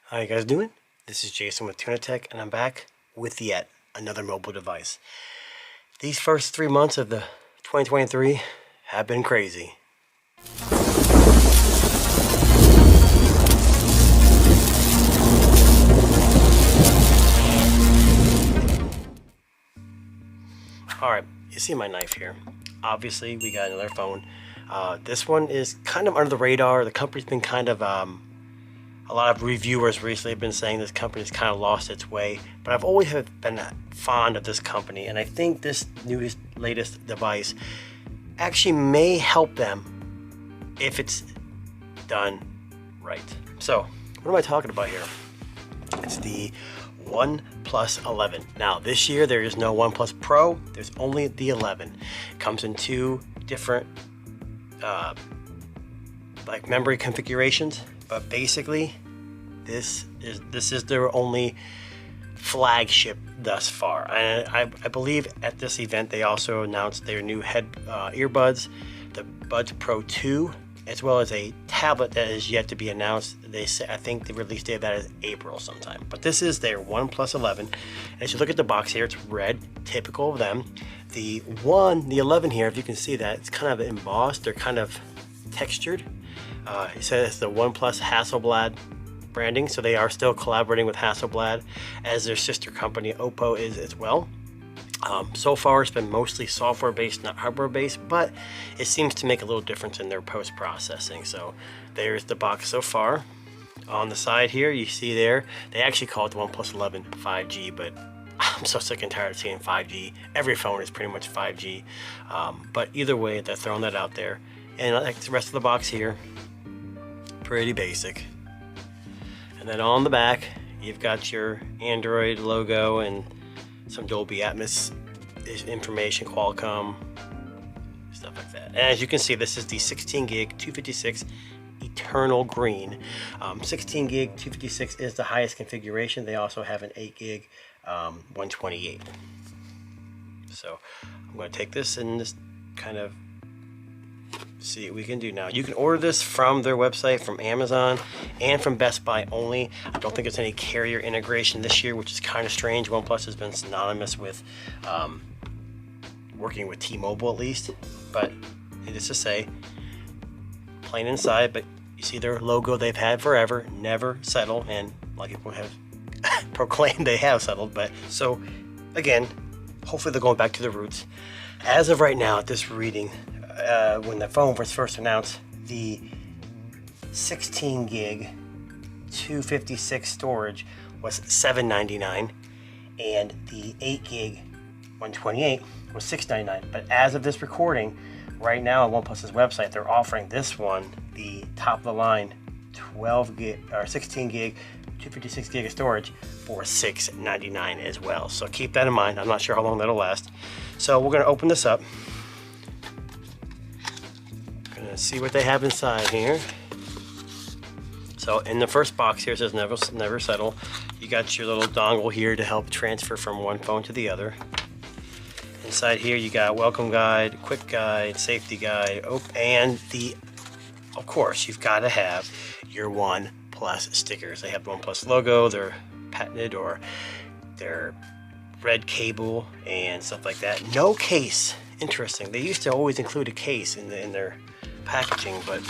How you guys doing? This is Jason with Tuna Tech, and I'm back with yet another mobile device. These first 3 months of the 2023 have been crazy. Alright, you see my knife here. Obviously, we got another phone. This one is kind of under the radar. The company's been kind of a lot of reviewers recently have been saying this company's kind of lost its way, but I've always been fond of this company, and I think this latest device actually may help them if it's done right. So, what am I talking about here? It's the OnePlus 11. Now, this year there is no OnePlus Pro, there's only the 11. It comes in two different like memory configurations, but basically this is their only flagship thus far. And I believe at this event they also announced their new earbuds, the Buds Pro 2, as well as a tablet that is yet to be announced. They say, I think the release date of that is April sometime. But this is their OnePlus 11. And as you look at the box here, it's red, typical of them. The 11 here, if you can see that, it's kind of embossed. They're kind of textured. It says the OnePlus Hasselblad branding, so they are still collaborating with Hasselblad, as their sister company Oppo is as well. So far it's been mostly software based, not hardware based, but it seems to make a little difference in their post processing. So there's the box so far. On the side here you see there, they actually call it the OnePlus 11 5G, but I'm so sick and tired of seeing 5G. Every phone is pretty much 5G, but either way they're throwing that out there. And like the rest of the box here, pretty basic. And then on the back you've got your Android logo and some Dolby Atmos information, Qualcomm, stuff like that. And as you can see, this is the 16 gig 256 Eternal Green. 16 gig 256 is the highest configuration. They also have an 8 gig 128. So I'm going to take this and just kind of see what we can do now. You can order this from their website, from Amazon, and from Best Buy only. I don't think there's any carrier integration this year, which is kind of strange. OnePlus has been synonymous with working with T-Mobile at least, but needless to say, plain inside. But you see their logo they've had forever, never settle, and like people have proclaimed they have settled. But so again, hopefully they're going back to the roots. As of right now, at this reading, when the phone was first announced, the 16 gig 256 storage was $799, and the 8 gig 128 was $699. But as of this recording, right now on OnePlus's website, they're offering this one, the top of the line 12 gig or 16 gig 256 gig of storage, for $699 as well. So keep that in mind. I'm not sure how long that'll last. So we're going to open this up. See what they have inside here. So in the first box here, it says never settle. You got your little dongle here to help transfer from one phone to the other. Inside here you got welcome guide, quick guide, safety guide, and of course you've got to have your OnePlus stickers. They have the OnePlus logo, their patented or their red cable and stuff like that. No case. Interesting. They used to always include a case in their packaging, but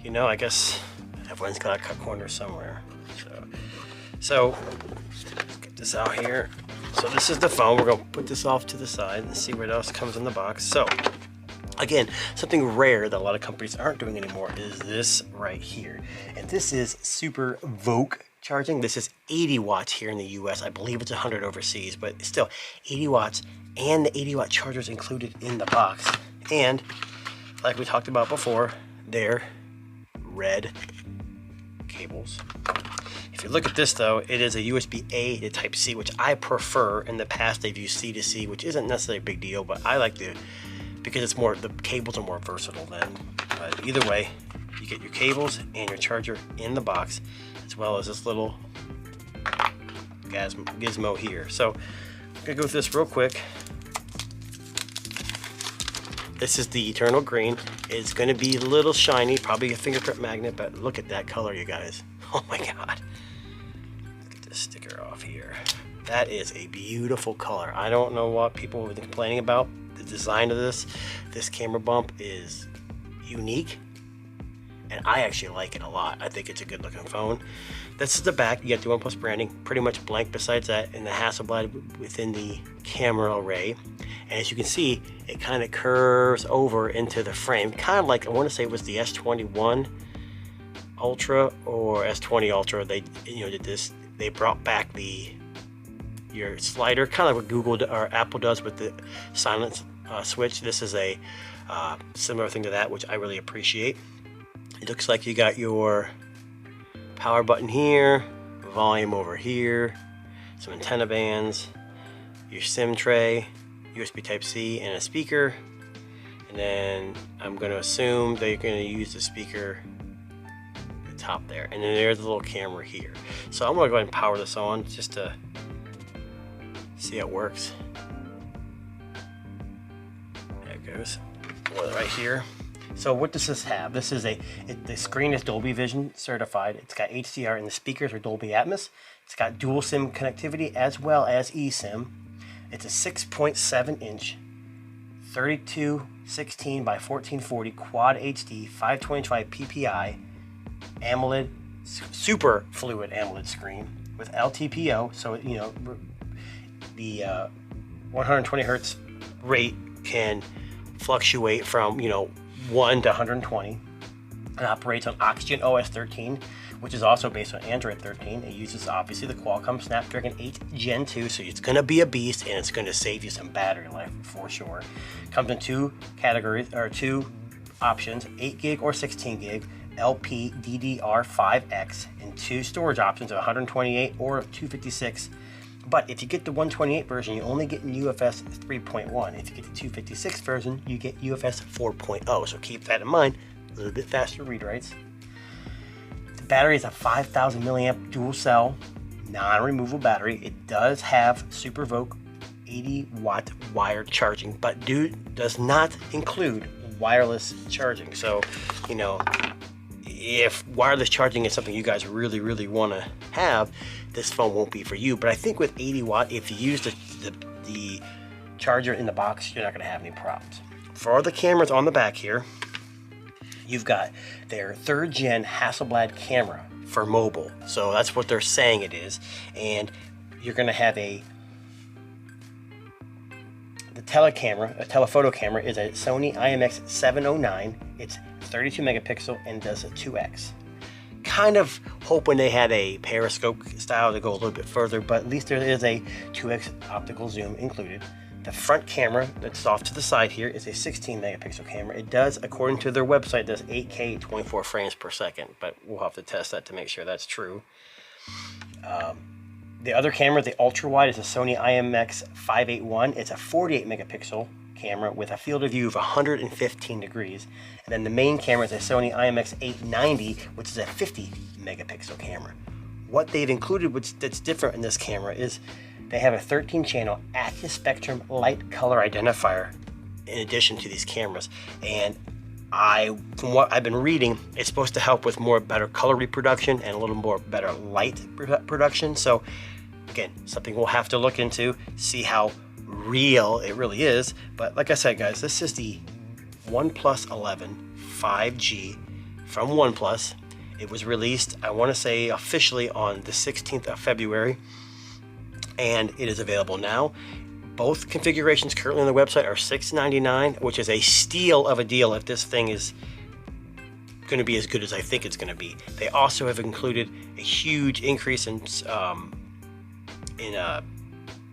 you know, I guess everyone's got to cut corners somewhere. So let's get this out here. So this is the phone. We're going to put this off to the side and see what else comes in the box. So again, something rare that a lot of companies aren't doing anymore is this right here, and this is Super VOOC charging. This is 80 watts here in the US. I believe it's 100 overseas, but still 80 watts, and the 80 watt chargers included in the box. And like we talked about before, they're red cables. If you look at this though, it is a USB-A to Type-C, which I prefer. In the past they've used C to C, which isn't necessarily a big deal, but I like because it's more, the cables are more versatile then. But either way, you get your cables and your charger in the box, as well as this little gizmo here. So I'm gonna go through this real quick. This is the Eternal Green. It's going to be a little shiny, probably a fingerprint magnet, but look at that color, you guys. Oh my God. Let's get this sticker off here. That is a beautiful color. I don't know what people have been complaining about. The design of this camera bump is unique, and I actually like it a lot. I think it's a good looking phone. This is the back. You got the OnePlus branding, pretty much blank besides that, and the Hasselblad within the camera array. And as you can see, it kind of curves over into the frame, kind of like, I want to say it was the S21 Ultra or S20 Ultra. They did this. They brought back your slider, kind of what Google or Apple does with the silence switch. This is a similar thing to that, which I really appreciate. It looks like you got your power button here, volume over here, some antenna bands, your SIM tray, USB Type-C, and a speaker. And then I'm going to assume that you're going to use the speaker at the top there. And then there's a little camera here. So I'm going to go ahead and power this on just to see how it works. There it goes. Right here. So what does this have? This is the screen is Dolby Vision certified. It's got HDR and the speakers are Dolby Atmos. It's got dual SIM connectivity as well as eSIM. It's a 6.7 inch 3216 by 1440 Quad HD 525 ppi AMOLED, super fluid AMOLED screen with LTPO. So the 120 hertz rate can fluctuate from 1 to 120. It operates on Oxygen OS 13, which is also based on Android 13. It uses obviously the Qualcomm Snapdragon 8 Gen 2, so it's going to be a beast, and it's going to save you some battery life for sure. Comes in two categories or two options: 8 gig or 16 gig, LPDDR5X, and two storage options of 128 or 256. But if you get the 128 version, you only get UFS 3.1. If you get the 256 version, you get UFS 4.0. So keep that in mind. A little bit faster read writes. The battery is a 5,000 milliamp dual cell, non-removable battery. It does have SuperVOOC 80 watt wired charging, but does not include wireless charging. So, if wireless charging is something you guys really, really want to have, this phone won't be for you. But I think with 80 watt, if you use the charger in the box, you're not going to have any problems. For the cameras on the back here, you've got their 3rd gen Hasselblad camera for mobile. So that's what they're saying it is. And you're going to have the telephoto camera is a Sony IMX709. It's 32 megapixel and does a 2x. Kind of hoping they had a periscope style to go a little bit further, but at least there is a 2x optical zoom included. The front camera that's off to the side here is a 16 megapixel camera. It does, according to their website, does 8K 24 frames per second, but we'll have to test that to make sure that's true. The other camera, the ultra wide, is a Sony IMX581. It's a 48 megapixel camera with a field of view of 115 degrees. And then the main camera is a Sony IMX890, which is a 50 megapixel camera. What they've included that's different in this camera is they have a 13 channel active spectrum light color identifier in addition to these cameras. And from what I've been reading, it's supposed to help with better color reproduction and a little more better light production. So again, something we'll have to look into, see how real it really is. But like I said, guys, this is the OnePlus 11 5G from OnePlus. It was released, I want to say, officially on the 16th of February, and it is available now. Both configurations currently on the website are $699, which is a steal of a deal if this thing is going to be as good as I think it's going to be. They also have included a huge increase in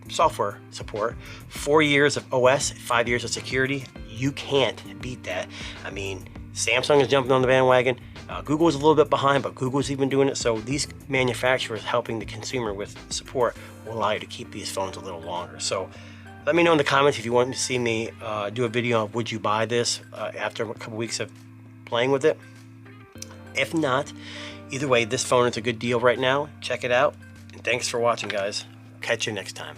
software support, 4 years of OS, 5 years of security. You can't beat that. I mean, Samsung is jumping on the bandwagon. Google is a little bit behind, but Google's even doing it. So these manufacturers helping the consumer with support will allow you to keep these phones a little longer. So let me know in the comments if you want to see me do a video of would you buy this after a couple weeks of playing with it. If not, either way, this phone is a good deal right now. Check it out. And thanks for watching, guys. Catch you next time.